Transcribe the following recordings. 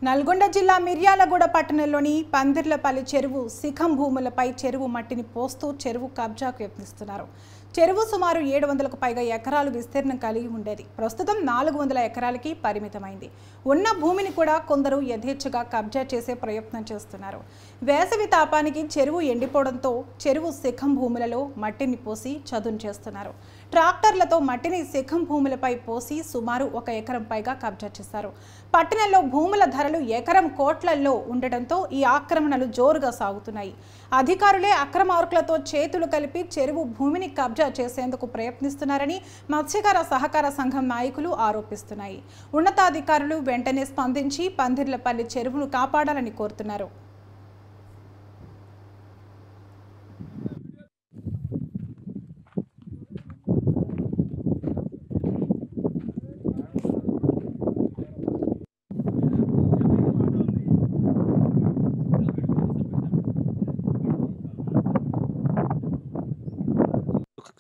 నల్గొండ జిల్లా మిర్యాలగూడ పట్టణంలోని పందిర్లపల్లి చెరువు శిఖం భూములపై చెరువు మట్టిని పోస్తూ చెరువు కబ్జాకు యత్నిస్తున్నారు. చెరువు సుమారు 700కు పైగా ఎకరాలు విస్తీర్ణం కలిగి ఉండేది. ప్రస్తుతం 400 ఎకరాలకి పరిమితమైంది. ఉన్న భూమిని కూడా కొందరు యథేచ్ఛగా కబ్జా చేసే ప్రయత్నం చేస్తున్నారు. వేసవి తాపానికి చెరువు ఎండిపోవడంతో చెరువు శిఖం భూములలో మట్టిని పోసి చదును చేస్తున్నారు. ట్రాక్టర్లతో మట్టిని శిఖం భూములపై పోసి సుమారు 1 ఎకరం పైగా కబ్జా చేశారు. పట్టణంలో భూముల ధరలు ఎకరం కోట్లలో ఉండటంతో ఈ ఆక్రమణలు జోరుగా సాగుతున్నాయి. అధికారులే అక్రమార్కులతో చేతులు కలిపి చెరువు భూమిని కబ్జా చేసేందుకు ప్రయత్నిస్తున్నారని మత్స్యకార సహకార సంఘం నాయకులు ఆరోపిస్తున్నాయి. ఉన్నతాధికారులు వెంటనే స్పందించి పందిర్లపల్లి చెరువును కాపాడాలని కోరుతున్నారు.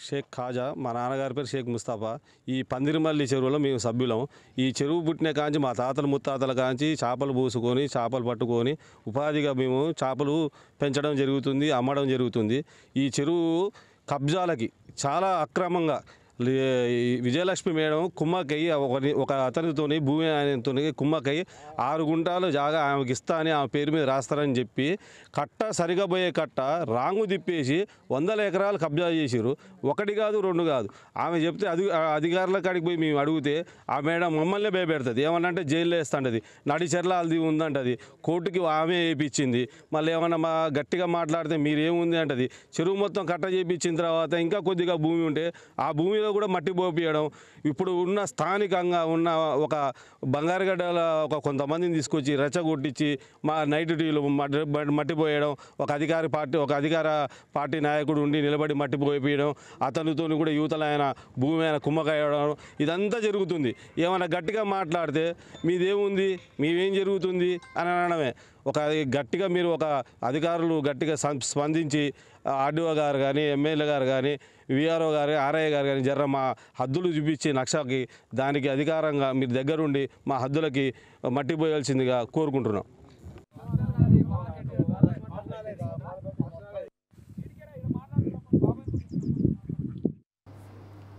షేక్ ఖాజా, మా నాన్నగారి పేరు షేక్ ముస్తాఫా. ఈ పందిరిమల్లి చెరువులో మేము సభ్యులం. ఈ చెరువు పుట్టిన కాంచి మా తాతల ముత్తాతల కాంచి చేపలు పూసుకొని చేపలు పట్టుకొని ఉపాధిగా మేము చేపలు పెంచడం జరుగుతుంది, అమ్మడం జరుగుతుంది. ఈ చెరువు కబ్జాలకి చాలా అక్రమంగా విజయలక్ష్మి మేడం కుమ్మక్కయ్యి ఒక అతనితోని భూమి ఆయనతోని కుమ్మక్కయ్యి 6 గుంటాలు జాగా ఆమెకి ఇస్తా అని ఆమె పేరు మీద రాస్తారని చెప్పి కట్ట సరిగా పోయే కట్ట రాంగు తిప్పేసి 100 ఎకరాలు కబ్జా చేసిరు. 1 కాదు 2 కాదు. ఆమె చెప్తే అధికారుల కాడికి పోయి మేము అడిగితే ఆ మేడం మమ్మల్నే భయపెడుతుంది. ఏమన్నంటే జైల్లో వేస్తుంటుంది, నడిచెర్ల అది ఉందంటది, కోర్టుకి ఆమె వేయించింది. మళ్ళీ ఏమన్నా గట్టిగా మాట్లాడితే మీరేముంది అంటది. చెరువు మొత్తం కట్ట చేయించిన తర్వాత ఇంకా కొద్దిగా భూమి ఉంటే ఆ భూమిలో కూడా మట్టి పోపియడం. ఇప్పుడు ఉన్న స్థానికంగా ఉన్న ఒక బంగారుగడ్డల కొంతమందిని తీసుకొచ్చి రెచ్చగొట్టించి మా నైట్ టీలు మట్టి పోయడం, ఒక అధికార పార్టీ నాయకుడు ఉండి నిలబడి మట్టి పోయిపోయడం, అతనితో కూడా యువతలు ఆయన భూమి ఆయన కుమ్మకాయడం, ఇదంతా జరుగుతుంది. ఏమైనా గట్టిగా మాట్లాడితే మీదేముంది, మీవేం జరుగుతుంది అని అనడమే. గట్టిగా మీరు అధికారులు గట్టిగా స్పందించి ఆర్డీఓ గారు కానీ, ఎమ్మెల్యే గారు కానీ, విఆర్ఓ గారు, ఆర్ఐ గారు కానీ జర్ర మా హద్దులు చూపించి నక్షకి దానికి అధికారంగా మీరు దగ్గరుండి మా హద్దులకి మట్టి పోయాల్సిందిగా కోరుకుంటున్నాం.